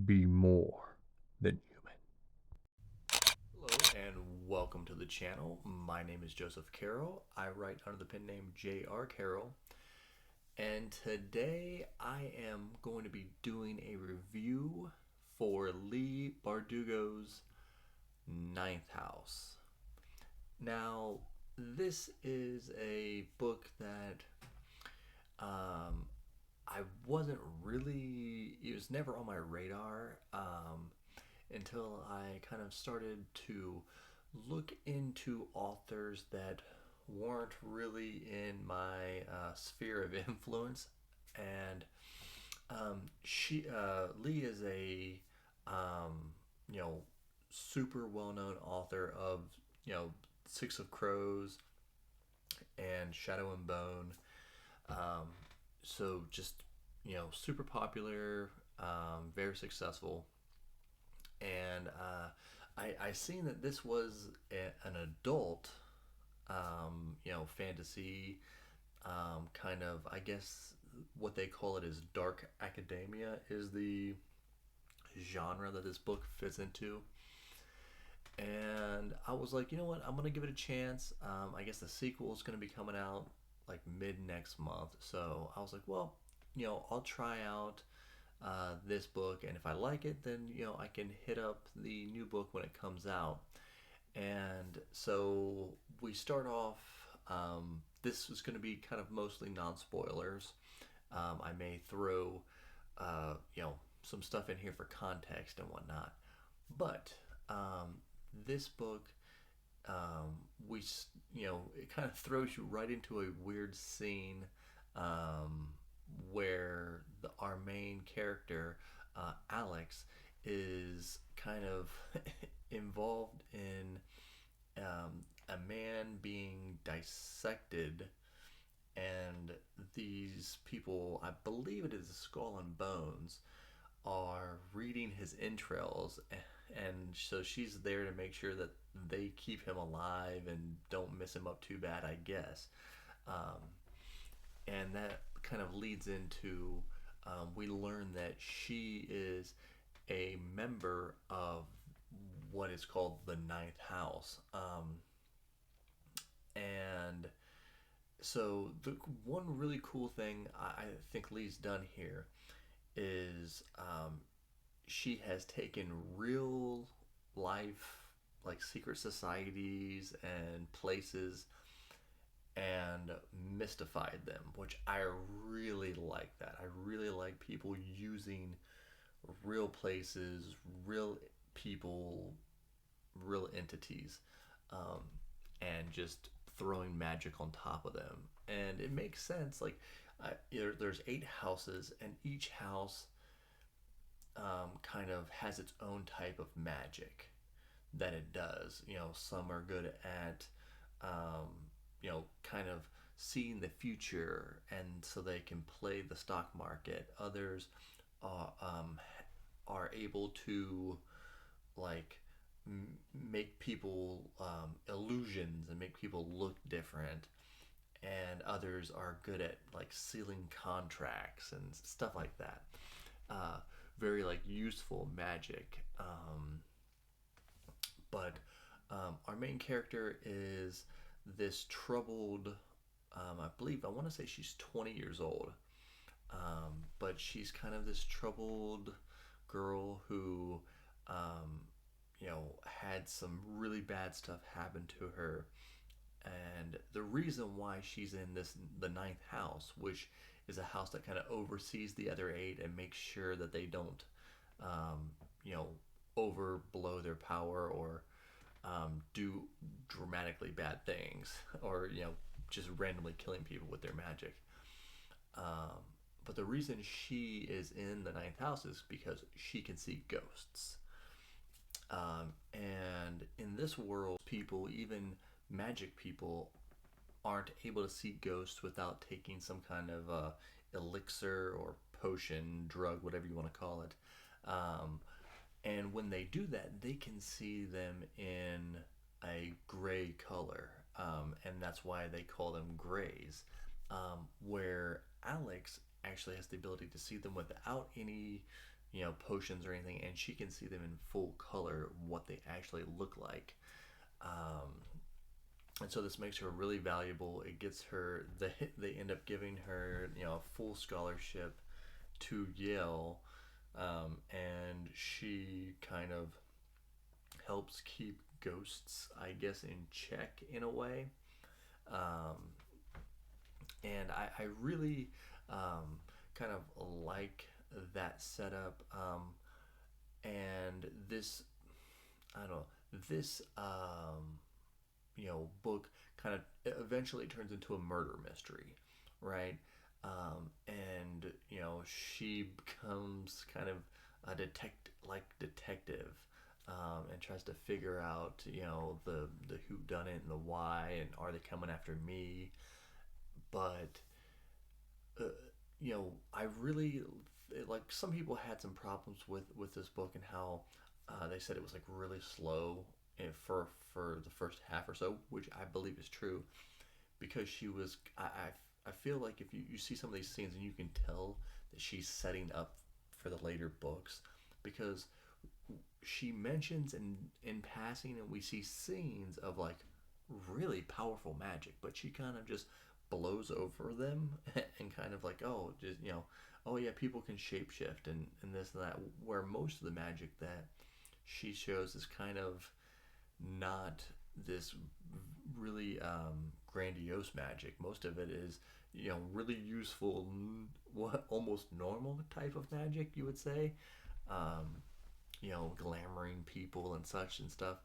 be more than human. Hello and welcome to the channel. My name is Joseph Carroll. I write under the pen name J.R. Carroll. And today I am going to be doing a review for Leigh Bardugo's Ninth House. Now, this is a book that um, I wasn't really, it was never on my radar until I kind of started to look into authors that weren't really in my sphere of influence. And Leigh is a um, you know super well known author of Six of Crows and Shadow and Bone. Um, so just super popular, very successful, and I seen that this was an adult, fantasy, kind of. I guess what they call it is dark academia is the genre that this book fits into. And I was like, you know what? I'm gonna give it a chance. I guess the sequel is gonna be coming out like mid next month. So I was like, well, I'll try out this book, and if I like it, then I can hit up the new book when it comes out. And so we start off. This is going to be kind of mostly non spoilers. I may throw, some stuff in here for context and whatnot. But this book, we, it kind of throws you right into a weird scene um, where our main character, Alex, is kind of involved in a man being dissected, and these people, I believe it is Skull and Bones, are reading his entrails, and so she's there to make sure that they keep him alive and don't mess him up too bad, I guess. Um, and that kind of leads into we learn that she is a member of what is called the Ninth House. And so the one really cool thing I think Leigh's done here is she has taken real life, like secret societies and places, and mystified them, which I really like that. I really like people using real places, real people, real entities, um, and just throwing magic on top of them. And it makes sense. Like, there's 8 houses, and each house kind of has its own type of magic that it does. Some are good at, kind of seeing the future, and so they can play the stock market. Others are able to like make people illusions and make people look different, and others are good at like sealing contracts and stuff like that. uh, Very like useful magic. But Our main character is this troubled, I believe, I want to say she's 20 years old, but she's kind of this troubled girl who, um, had some really bad stuff happen to her. And the reason why she's in the ninth house, which is a house that kind of oversees the other 8 and makes sure that they don't, um, you know, overblow their power or do dramatically bad things, or just randomly killing people with their magic. Um, but the reason she is in the ninth house is because she can see ghosts. And in this world, people, even magic people, aren't able to see ghosts without taking some kind of elixir or potion, drug, whatever you want to call it. Um, and when they do that, they can see them in a gray color, and that's why they call them grays. Where Alex actually has the ability to see them without any potions or anything, and she can see them in full color, what they actually look like. Um, and so this makes her really valuable. It gets her they end up giving her a full scholarship to Yale, and she kind of helps keep ghosts, I guess, in check in a way. Um, and I really kind of like that setup. And this, I don't know, this book kind of eventually turns into a murder mystery, right? And she becomes kind of a detective, and tries to figure out the who done it and the why, and are they coming after me? But uh, I really like, some people had some problems with this book, and how they said it was like really slow for the first half or so, which I believe is true, because she was I feel like if you see some of these scenes, and you can tell that she's setting up for the later books, because she mentions in passing, and we see scenes of like really powerful magic, but she kind of just blows over them and kind of like, oh, just oh yeah, people can shapeshift and this and that, where most of the magic that she shows is kind of not this really grandiose magic. Most of it is really useful, what, almost normal type of magic, you would say. um, Glamoring people and such and stuff.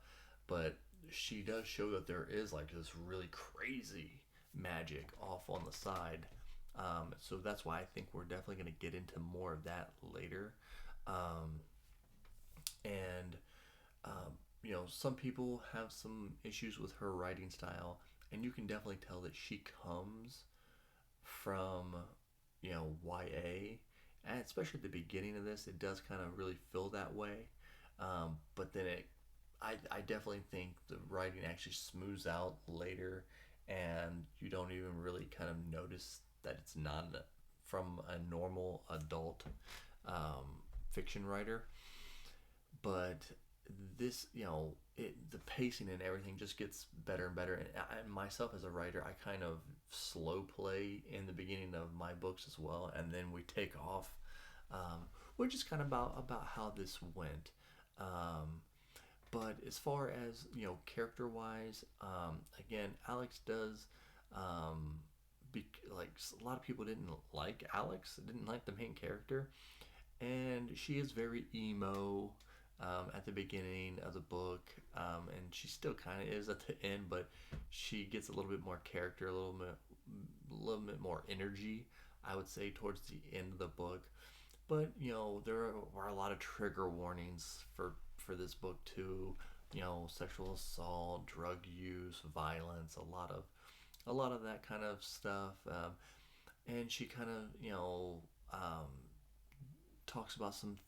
But she does show that there is like this really crazy magic off on the side. So that's why I think we're definitely going to get into more of that later. Um, and some people have some issues with her writing style, and you can definitely tell that she comes from YA, and especially at the beginning of this, it does kind of really feel that way. But then I definitely think the writing actually smooths out later, and you don't even really kind of notice that it's not from a normal adult fiction writer. But this, the pacing and everything just gets better and better. And myself as a writer, I kind of slow play in the beginning of my books as well, and then we take off, which is kind of about how this went. Um, but as far as character wise, again, Alex does. Um, like a lot of people didn't like Alex, didn't like the main character, and she is very emo at the beginning of the book, and she still kind of is at the end, but she gets a little bit more character, a little bit more energy, I would say, towards the end of the book. But there are a lot of trigger warnings for this book too. Sexual assault, drug use, violence, a lot of that kind of stuff. And she kind of um, talks about some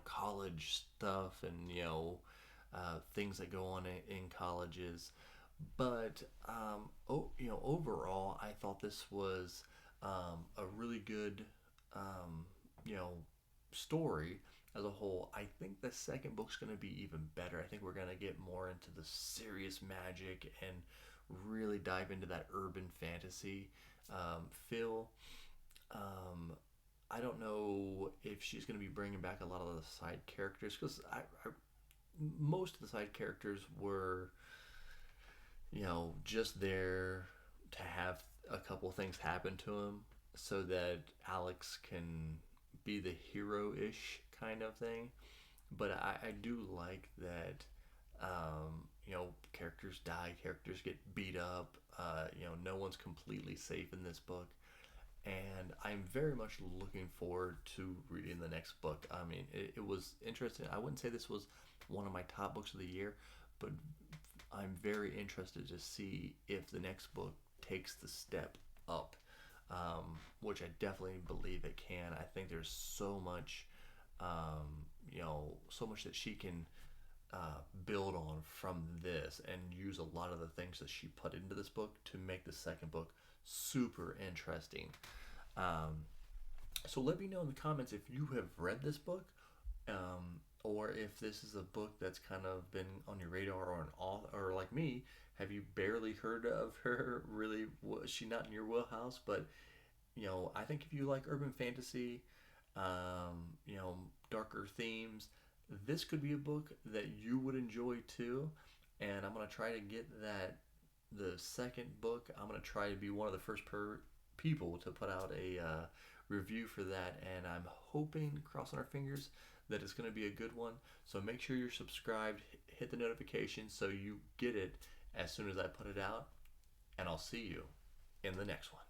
college stuff, and things that go on in colleges. But overall, I thought this was a really good um, you know story as a whole. I think the second book's going to be even better. I think we're going to get more into the serious magic and really dive into that urban fantasy feel. Um, I don't know if she's going to be bringing back a lot of the side characters, because most of the side characters were, just there to have a couple things happen to him so that Alex can be the hero ish kind of thing. But I do like that, characters die, characters get beat up. No one's completely safe in this book, and I'm very much looking forward to reading the next book. I mean, it was interesting. I wouldn't say this was one of my top books of the year, but I'm very interested to see if the next book takes the step up, which I definitely believe it can. I think there's so much that she can build on from this, and use a lot of the things that she put into this book to make the second book super interesting. Um, so let me know in the comments if you have read this book, Or if this is a book that's kind of been on your radar, or an author, or like me, have you barely heard of her? Really, was she not in your wheelhouse? But I think if you like urban fantasy, you know, darker themes, this could be a book that you would enjoy too. And I'm gonna try to get that the second book. I'm gonna try to be one of the first people to put out a review for that, and I'm hoping, crossing our fingers, that it's gonna be a good one. So make sure you're subscribed, hit the notification so you get it as soon as I put it out, and I'll see you in the next one.